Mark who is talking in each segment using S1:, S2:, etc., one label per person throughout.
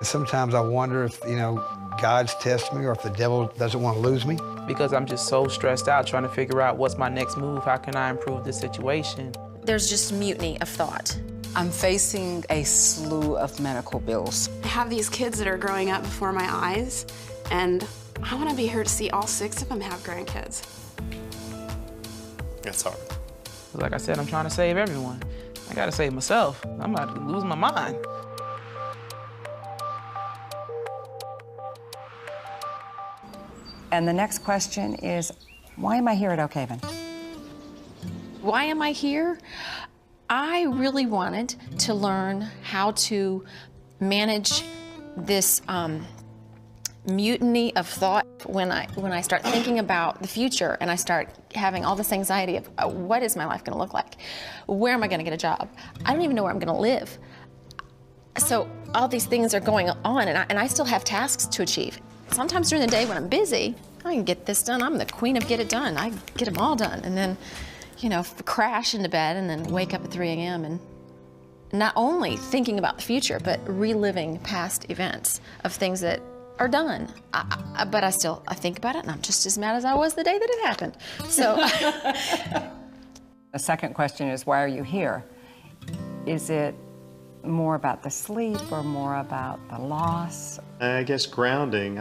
S1: Sometimes I wonder if, God's testing me or if the devil doesn't want to lose me.
S2: Because I'm just so stressed out trying to figure out what's my next move, how can I improve the situation.
S3: There's just mutiny of thought.
S4: I'm facing a slew of medical bills.
S5: I have these kids that are growing up before my eyes, and I want to be here to see all 6 of them have grandkids.
S6: That's hard.
S2: Like I said, I'm trying to save everyone. I gotta save myself. I'm about to lose my mind.
S7: And the next question is, why am I here at Oak Haven?
S3: Why am I here? I really wanted to learn how to manage this mutiny of thought when I start thinking about the future and I start having all this anxiety of what is my life going to look like? Where am I going to get a job? I don't even know where I'm going to live. So all these things are going on, and I still have tasks to achieve. Sometimes during the day when I'm busy, I can get this done. I'm the queen of get it done. I get them all done. And then, crash into bed and then wake up at 3 a.m. and not only thinking about the future, but reliving past events of things that are done. But I think about it, and I'm just as mad as I was the day that it happened. So.
S7: The second question is, why are you here? Is it more about the sleep or more about the loss?
S6: I guess grounding.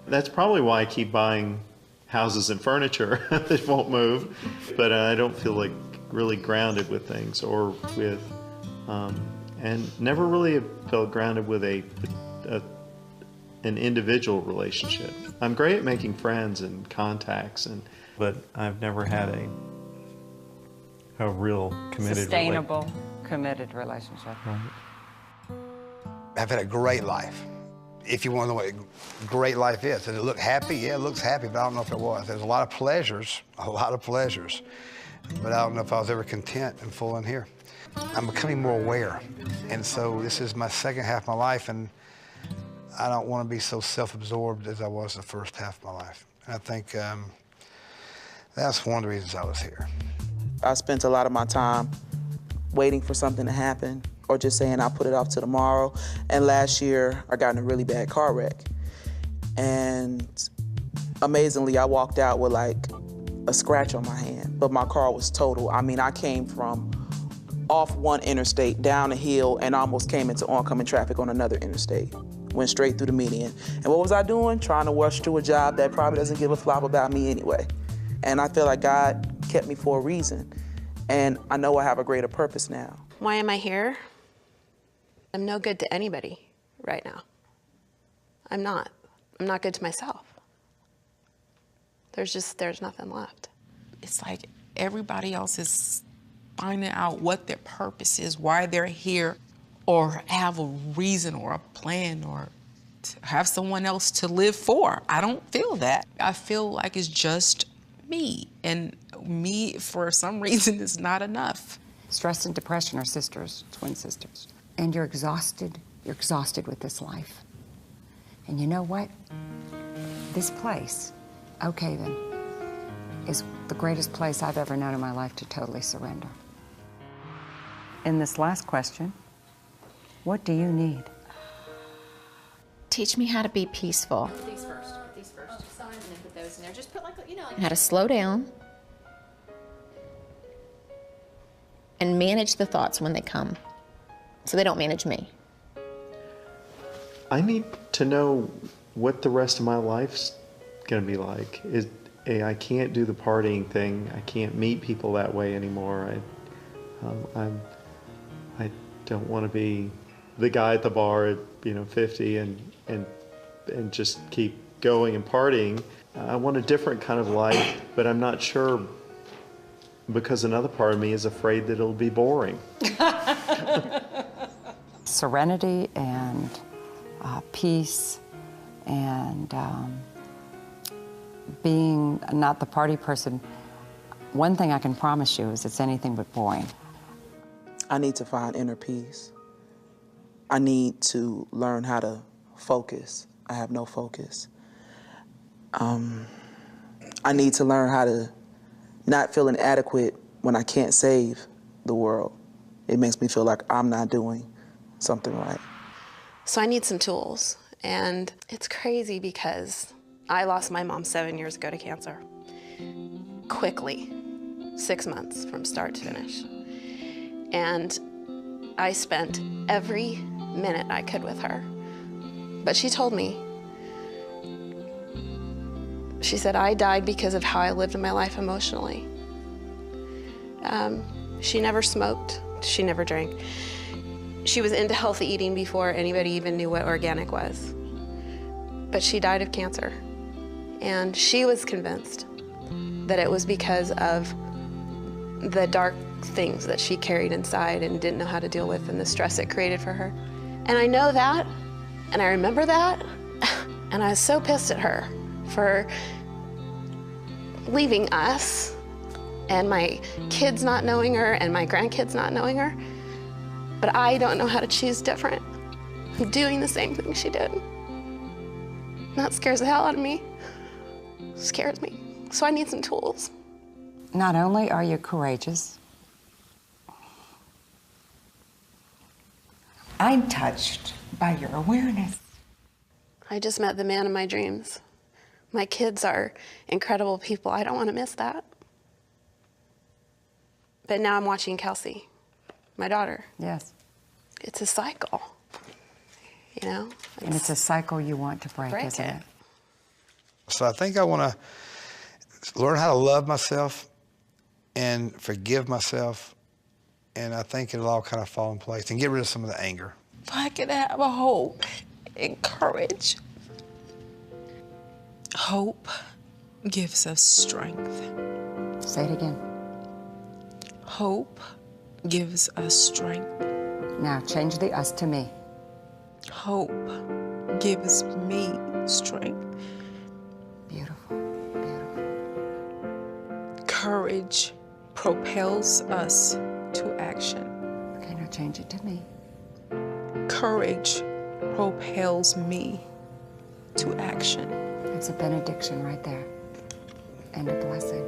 S6: That's probably why I keep buying houses and furniture that won't move, but I don't feel like really grounded with things or with, and never really felt grounded with an individual relationship. I'm great at making friends and contacts, but I've never had a real committed
S7: sustainable, committed relationship.
S6: Right.
S1: I've had a great life. If you want to know what a great life is. Does it look happy? Yeah, it looks happy, but I don't know if it was. There's a lot of pleasures, but I don't know if I was ever content and full in here. I'm becoming more aware, and so this is my second half of my life, and I don't want to be so self-absorbed as I was the first half of my life. And I think that's one of the reasons I was here.
S2: I spent a lot of my time waiting for something to happen or just saying I'll put it off till tomorrow. And last year, I got in a really bad car wreck. And amazingly, I walked out with like a scratch on my hand, but my car was total. I mean, I came from off one interstate, down a hill, and almost came into oncoming traffic on another interstate. Went straight through the median. And what was I doing? Trying to rush to a job that probably doesn't give a flop about me anyway. And I feel like God kept me for a reason. And I know I have a greater purpose now.
S5: Why am I here? I'm no good to anybody right now. I'm not. I'm not good to myself. There's nothing left.
S8: It's like everybody else is finding out what their purpose is, why they're here, or have a reason or a plan or to have someone else to live for. I don't feel that. I feel like it's just me, and me, for some reason, is not enough.
S7: Stress and depression are sisters, twin sisters. And you're exhausted. You're exhausted with this life. And you know what? This place, Oak Haven, is the greatest place I've ever known in my life to totally surrender. In this last question, what do you need?
S3: Teach me how to be peaceful.
S9: Put these first. Signs and then put those in there. Just put like
S3: How to slow down and manage the thoughts when they come, so they don't manage me.
S6: I need to know what the rest of my life's gonna be like. I can't do the partying thing. I can't meet people that way anymore. I don't want to be the guy at the bar at 50 and just keep going and partying. I want a different kind of life, but I'm not sure because another part of me is afraid that it'll be boring.
S7: Serenity and peace and being not the party person. One thing I can promise you is it's anything but boring.
S2: I need to find inner peace. I need to learn how to focus. I have no focus. I need to learn how to not feel inadequate when I can't save the world. It makes me feel like I'm not doing something right.
S5: So I need some tools. And it's crazy because I lost my mom 7 years ago to cancer. Quickly, 6 months from start to finish. And I spent every minute I could with her. But she told me, she said, I died because of how I lived my life emotionally. She never smoked, she never drank. She was into healthy eating before anybody even knew what organic was. But she died of cancer. And she was convinced that it was because of the dark things that she carried inside and didn't know how to deal with and the stress it created for her. And I know that, and I remember that, and I was so pissed at her for leaving us and my kids not knowing her and my grandkids not knowing her. But I don't know how to choose different. I'm doing the same thing she did. And that scares the hell out of me. It scares me. So I need some tools.
S7: Not only are you courageous, I'm touched by your awareness.
S5: I just met the man of my dreams. My kids are incredible people. I don't want to miss that. But now I'm watching Kelsey, my daughter.
S7: Yes.
S5: It's a cycle, you know?
S7: And it's a cycle you want to break, isn't it?
S1: So I think I want to learn how to love myself and forgive myself, and I think it'll all kind of fall in place and get rid of some of the anger.
S8: If I could have a hope and courage. Hope gives us strength.
S7: Say it again.
S8: Hope gives us strength.
S7: Now change the us to me.
S8: Hope gives me strength.
S7: Beautiful, beautiful.
S8: Courage propels us to action.
S7: Okay, now change it to me.
S8: Courage propels me to action.
S7: It's a benediction right there. And a blessing.